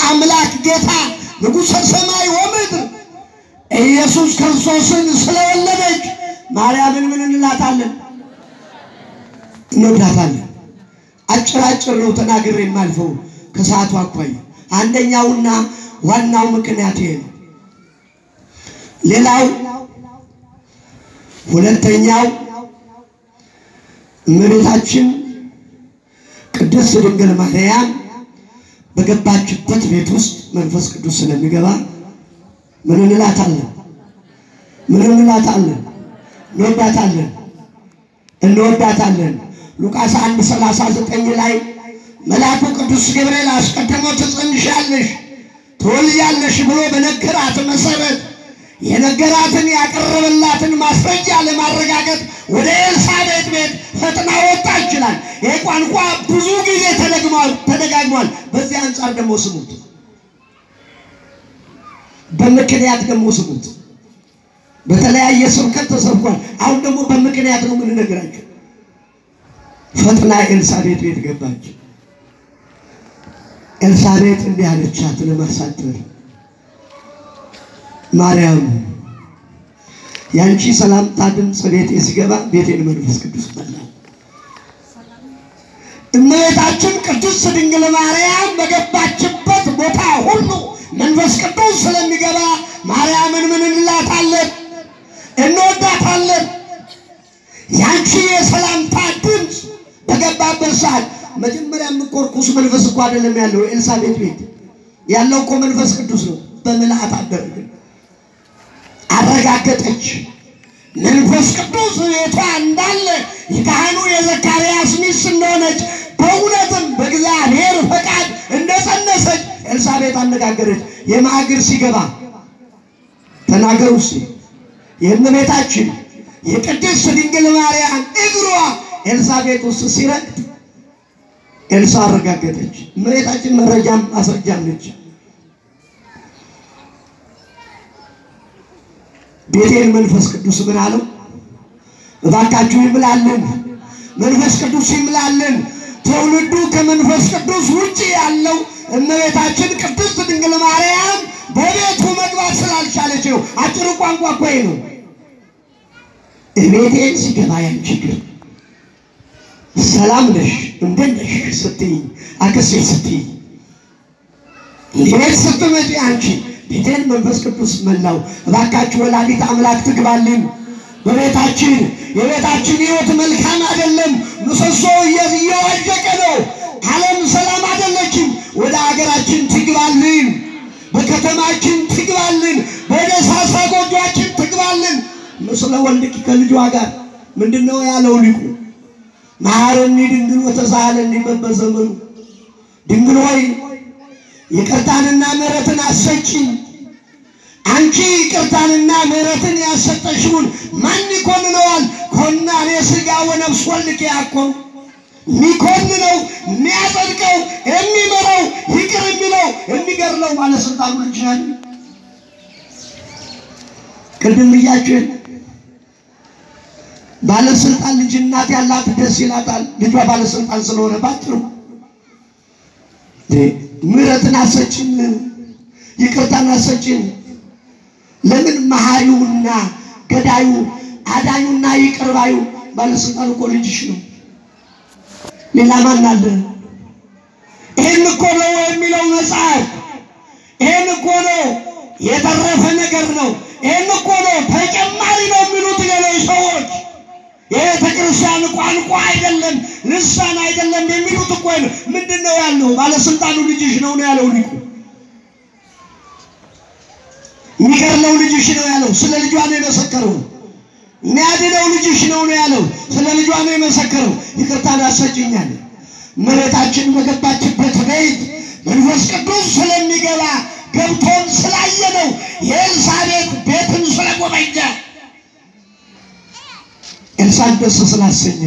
አምላክ ጌታ ንጉሠ ሰማይ ወምድር ኢየሱስ ክርስቶስን ስለወለደች ማርያምን ምን እንላታለን? እንወዳታለን። አጭር ነው ተናግሬ የማልፈው ከሰዓቱ አኳያ። አንደኛውና ዋናው ምክንያት ይሄ ነው። ሌላው ሁለተኛው እመቤታችን ቅድስት ድንግል ማርያም በገባችበት ቤት ውስጥ መንፈስ ቅዱስ ስለሚገባ ምን እንላታለን? እንወዳታለን። ሉቃስ 1:39 ላይ መልአኩ ቅዱስ ገብርኤል አስቀድሞ ትጸንሻለሽ ትወልጃለሽ ብሎ በነገራት መሰረት የነገራትን ያቀረበላትን ማስረጃ ለማረጋገጥ ወደ ኤልሳቤጥ ቤት ፈጥና ወጣች ይችላል። ይሄ ቋንቋ ብዙ ጊዜ ተደጋግሟል። በዚህ አንፃር ደግሞ ስሙት፣ በምክንያት ደግሞ ስሙት። በተለያየ ስብከት ተሰብኳል። አሁን ደግሞ በምክንያት ነው ምን ነገራችሁ። ፈጥና ኤልሳቤጥ ቤት ገባች። ኤልሳቤጥ እንዲህ አለቻት ለማሳጠር ማርያም ያንቺ ሰላምታ ድምጽ ቤቴ ሲገባ ቤቴን መንፈስ ቅዱስ መላው። እመቤታችን ቅድስት ድንግል ማርያም በገባችበት ቦታ ሁሉ መንፈስ ቅዱስ ስለሚገባ ማርያምን ምን እንላታለን? እንወዳታለን። ያንቺ የሰላምታ ድምጽ በገባበት ሰዓት መጀመሪያ ምቆርቁስ መንፈስ እኮ አይደለም ያለው ኤልሳቤጥ ቤት ያለው እኮ መንፈስ ቅዱስ ነው። በመላእክት አደረገ አረጋገጠች። መንፈስ ቅዱስ ቤቷ እንዳለ የካህኑ የዘካርያስ ሚስት እንደሆነች በእውነትም በእግዚአብሔር ፈቃድ እንደጸነሰች ኤልሳቤጥ አነጋገረች። የማዕገር ሲገባ ተናገሩ እስቲ የእመቤታችን የቅድስት ድንግል ማርያም እግሯ ኤልሳቤጥ ውስጥ ሲረግጥ ኤልሳ አረጋገጠች። እመቤታችን መረጃም ማስረጃም ነች። ቤቴን መንፈስ ቅዱስ ምን አለው? እባካችሁ ይምላልን፣ መንፈስ ቅዱስ ይምላልን። ትውልዱ ከመንፈስ ቅዱስ ውጪ ያለው እመቤታችን ቅድስት ድንግል ማርያም በቤቱ መግባት ስላልቻለች ነው። አጭሩ ቋንቋ እኮ ነው። ቤቴን ሲገባ ያንቺ ግን ሰላም ነሽ እንደት ነሽ ስትይ አክሴ ስትይ ለቤት ስትመጪ አንቺ ቤቴን መንፈስ ቅዱስ መላው። እባካችሁ ወላዲተ አምላክ ትግባልን በቤታችን። የቤታችን ሕይወት መልካም አይደለም። ምሰሶ እየዋዠቀ ነው። ዓለም ሰላም አይደለችም። ወደ ሀገራችን ትግባልን፣ በከተማችን ትግባልን፣ በደሳሳ ጎጆአችን ትግባልን። ምስለ ወልድኪ ከልጇ ጋር ምንድነው ያለው ሊቁ? ማረኒ ድንግል ወተሳለኒ በበዘመኑ። ድንግል ሆይ ይቅርታንና ምሕረትን አሰጪኝ። አንቺ ይቅርታንና ምሕረትን ያሰጠሽውን ማን ይኮንነዋል? ኮናኔ ሥጋ ወነፍስ ወልድኪ ያኮን የሚኮንነው የሚያጸድቀው የሚመራው ይቅር የሚለው የሚገድለው ባለስልጣኑ ልጅ ነን። ቅድም ብያችሁ ባለስልጣን ልጅ እናት ያላት ደስ ይላታል። ልጇ ባለስልጣን ስለሆነ ባጭሩ ምሕረትን አሰጪኝ ይቅርታን አሰጪኝ። ለምን መሐሪውና ገዳዩ አዳኙና ይቅርባዩ ባለስልጣን እኮ ልጅሽ ነው። ሌላ ማን አለ? ይሄን እኮ ነው የሚለው መጽሐፍ። ይሄን እኮ ነው የተረፈ ነገር ነው። ይሄን እኮ ነው ተጨማሪ ነው የሚሉት ሌሎች ሰዎች። የቤተክርስቲያን ቋንቋ አይደለም ልሳን አይደለም የሚሉት እኮ ነው። ምንድነው ያለው? ባለስልጣኑ ልጅሽ ነው ያለው ሊቁ። የሚገርለው ልጅሽ ነው ያለው። ስለ ልጇ ነው የመሰከረው። የሚያድነው ልጅሽ ነው ያለው። ስለ ልጇ ነው የመሰከረው። ይቅርታን አሰጪኛል። እመቤታችን በገባችበት ቤት መንፈስ ቅዱስ ስለሚገባ ገብቶን ስላየነው የኤልሳቤጥ ቤትን ስለጎበኘ ኤልሳቤጥ ደስ ስላሰኘ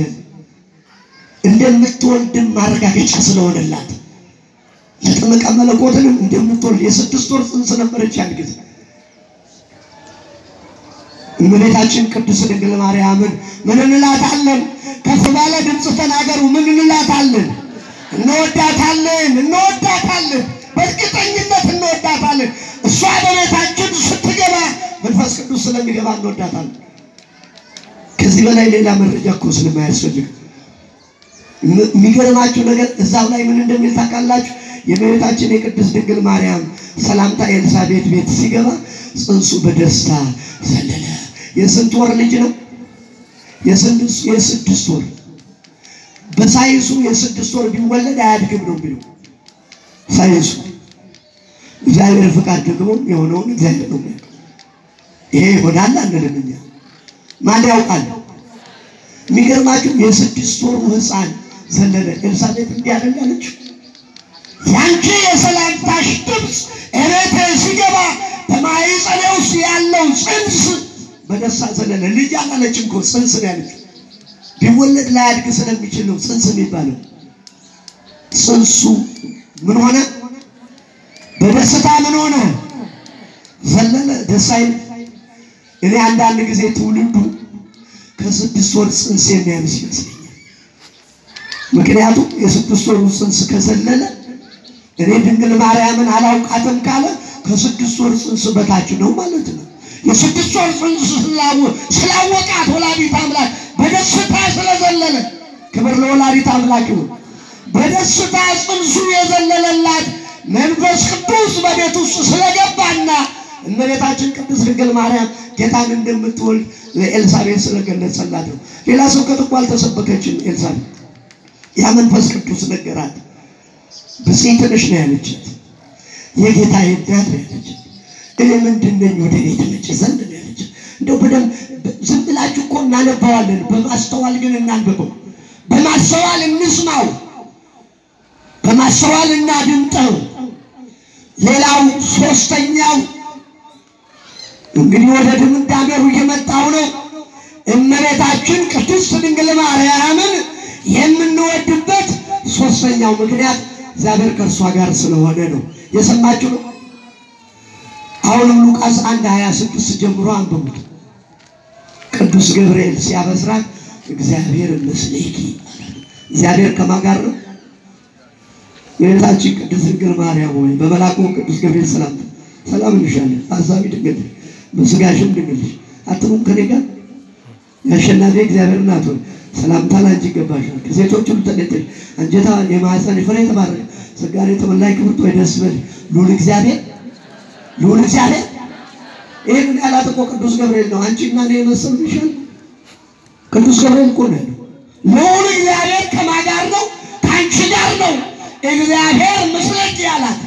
እንደምትወልድም ማረጋገጫ ስለሆነላት ለጥምቀተ መለኮትንም እንደምትወልድ የ6 ወር ጽንስ ነበረች ያን ጊዜ። እመቤታችን ቅድስት ድንግል ማርያምን ምን እንላታለን? ከፍ ባለ ድምጽ ተናገሩ። ምን እንላታለን? እንወዳታለን፣ እንወዳታለን በእርግጠኝነት እንወዳታለን። እሷ በቤታችን ስትገባ መንፈስ ቅዱስ ስለሚገባ እንወዳታለን። ከዚህ በላይ ሌላ መረጃ እኮ ስለማያስፈልግ የሚገርማችሁ ነገር እዛው ላይ ምን እንደሚል ታውቃላችሁ? የእመቤታችን የቅድስት ድንግል ማርያም ሰላምታ ኤልሳቤጥ ቤት ሲገባ ጽንሱ በደስታ ዘለለ። የስንት ወር ልጅ ነው? የስድስት ወር። በሳይንሱ የስድስት ወር ቢወለድ አያድግም ነው የሚለው ሳይንሱ። እግዚአብሔር ፍቃድ ደግሞ የሆነውን እግዚአብሔር ነው የሚያውቀው። ይሄ ይሆናል አንልም እኛ፣ ማን ያውቃል? የሚገርማችሁ የስድስት ወሩ ሕፃን ዘለለ። ኤልሳቤጥ እንዲህ አለች፣ ያንቺ የሰላምታሽ ድምፅ እቤቴ ሲገባ በማኅፀኔ ውስጥ ያለው ጽንስ በደስታ ዘለለ። ልጅ አላለችም እኮ ጽንስ ነው ያለችው። ቢወለድ ላያድግ ስለሚችል ነው ጽንስ የሚባለው። ጽንሱ ምን ሆነ? በደስታ ምን ሆነ? ዘለለ። ደስ አይልም? እኔ አንዳንድ ጊዜ ትውልዱ ከስድስት ወር ጽንስ የሚያንስ ይመስለኛል። ምክንያቱም የስድስት ወሩ ጽንስ ከዘለለ እኔ ድንግል ማርያምን አላውቃትም ካለ ከስድስት ወር ጽንስ በታች ነው ማለት ነው። የስድስት ወር ጽንስ ስላወቃት ወላዲተ አምላክ በደስታ ስለዘለለ፣ ክብር ለወላዲተ አምላክ ይሁን። በደስታ ጽንሱ የዘለለላት መንፈስ ቅዱስ በቤት ውስጥ ስለገባና እመቤታችን ቅድስት ድንግል ማርያም ጌታን እንደምትወልድ ለኤልሳቤጥ ስለገለጸላት ነው። ሌላ ሰው ከጥቋ አልተሰበከችም ኤልሳቤጥ። ያ መንፈስ ቅዱስ ነገራት። ብፅዕት ነሽ ነው ያለቻት። የጌታዬ እናት ነው ያለቻት። እኔ ምንድን ነኝ ወደ እኔ ትመጪ ዘንድ ነው ያለቻት። እንደው በደምብ ዝም ብላችሁ እኮ እናነባዋለን፣ በማስተዋል ግን እናንብበው። በማስተዋል እንስማው፣ በማስተዋል እናድምጠው። ሌላው ሶስተኛው እንግዲህ ወደ ድምዳሜው እየመጣው ነው። እመቤታችን ቅድስት ድንግል ማርያምን የምንወድበት ሶስተኛው ምክንያት እግዚአብሔር ከእርሷ ጋር ስለሆነ ነው። የሰማችሁ ነው። አሁንም ሉቃስ 1:26 ጀምሮ አንብቡት። ቅዱስ ገብርኤል ሲያበስራት እግዚአብሔር ምስሌኪ፣ እግዚአብሔር ከማን ጋር ነው? የእመቤታችን ቅድስት ድንግል ማርያም ሆይ በመልአኩ ቅዱስ ገብርኤል ሰላም እንልሻለን። አዛቢ ድንግል በስጋሽም ድንግል አትሙም ከኔ ጋር ያሸናፊ እግዚአብሔር እናት ሆይ ሰላምታ ላንቺ ይገባሻል። ከሴቶች ሁሉ ተለይተሽ አንጀታ የማኅፀን ፍሬ የተባረከ ጸጋን የተመላሽ ክብርት ሆይ ደስ ይበልሽ፣ ልዑል እግዚአብሔር ይሄን ያላት እኮ ቅዱስ ገብርኤል ነው። አንቺና እኔ የመሰልሽን ቅዱስ ገብርኤል እኮ ነው። ልዑል እግዚአብሔር ከማን ጋር ነው? ከአንቺ ጋር ነው። እግዚአብሔር ምስሌኪ ያላት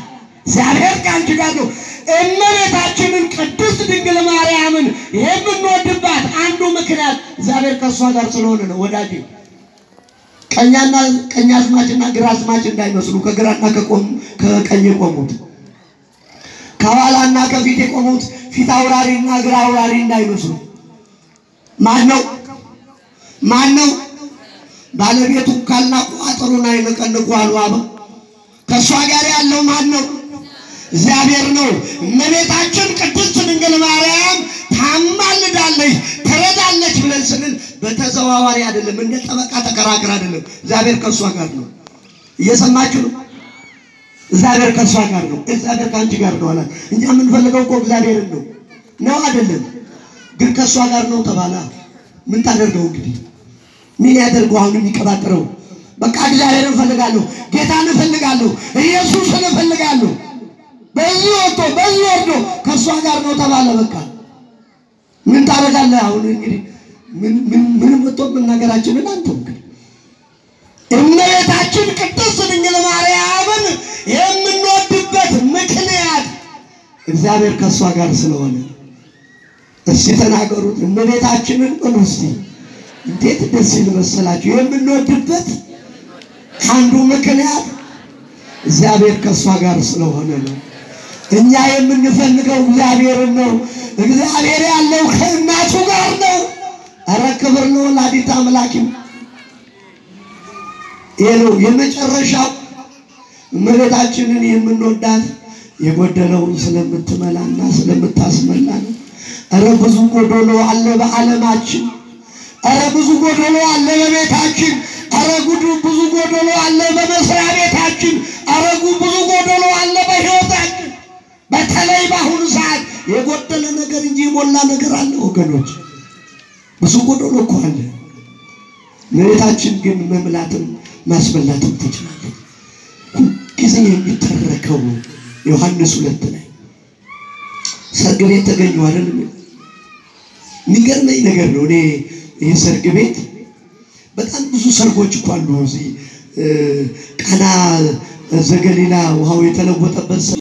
እግዚአብሔር ከአንቺ ጋር ነው። እመቤታችንን ቅድስት ድንግል ማርያምን የምንወድባት አንዱ ምክንያት እግዚአብሔር ከእሷ ጋር ስለሆነ ነው። ወዳጅ ቀኛዝማችና ግራዝማች እንዳይመስሉ፣ ከግራና ከቀኝ የቆሙት ከኋላና ከፊት የቆሙት ፊት አውራሪና ግራ አውራሪ እንዳይመስሉ። ማን ነው? ባለቤቱ ካልናቁ አጥሩን አይነቀንቁ አሉ አበው። ከእሷ ጋር ያለው ማን ነው? እግዚአብሔር ነው። እመቤታችን ቅድስት ድንግል ማርያም ታማልዳለች፣ ትረዳለች ብለን ስንል በተዘዋዋሪ አይደለም፣ እንደ ጠበቃ ተከራክር አይደለም። እግዚአብሔር ከእሷ ጋር ነው። እየሰማችሁ ነው? እግዚአብሔር ከእሷ ጋር ነው። እግዚአብሔር ከአንቺ ጋር ነው አላት። እኛ የምንፈልገው እኮ እግዚአብሔርን ነው አይደለም? ግን ከእሷ ጋር ነው ተባለ። ምን ታደርገው እንግዲህ? ምን ያደርገው? አሁን የሚቀባጥረው በቃ እግዚአብሔርን እፈልጋለሁ፣ ጌታን እፈልጋለሁ፣ ኢየሱስን እፈልጋለሁ። በዚህ ወርዶ ከእሷ ጋር ነው ተባለ። በቃ ምን ታደርጋለህ? አሁን እንግዲህ ምንም ወጥቶ መናገራችንን አንተ እንግዲህ እመቤታችን ቅድስት ድንግል ማርያምን የምንወድበት ምክንያት እግዚአብሔር ከእሷ ጋር ስለሆነ። እስቲ ተናገሩት። እመቤታችንን እስቲ እንዴት ደስ ይል መሰላችሁ? የምንወድበት አንዱ ምክንያት እግዚአብሔር ከእሷ ጋር ስለሆነ ነው። እኛ የምንፈልገው እግዚአብሔርን ነው። እግዚአብሔር ያለው ከእናቱ ጋር ነው። ኧረ ክብር ነው ወላዲተ አምላክ። ይሄ ነው የመጨረሻው። እመቤታችንን የምንወዳት የጎደለውን ስለምትመላና ስለምታስመላ ነው። ኧረ ብዙ ጎደሎ አለ በዓለማችን። ኧረ ብዙ ጎደሎ አለ በቤታችን። ኧረ ብዙ ጎደሎ አለ በመስሪያ ቤታችን። ኧረ ብዙ ጎደሎ አለ በሕይወታችን። በተለይ የጎደለ ነገር እንጂ የሞላ ነገር አለ ወገኖች ብዙ ጎደሎ እኮ አለ እመቤታችን ግን መምላትም ማስበላትም ትችላለች ጊዜ የሚተረከው ዮሐንስ 2 ላይ ሰርግ ቤት ተገኙ አይደል የሚገርመኝ ነገር ነው እኔ ይሄ ሰርግ ቤት በጣም ብዙ ሰርጎች እኮ አሉ እዚህ ቃና ዘገሊላ ውሃው የተለወጠበት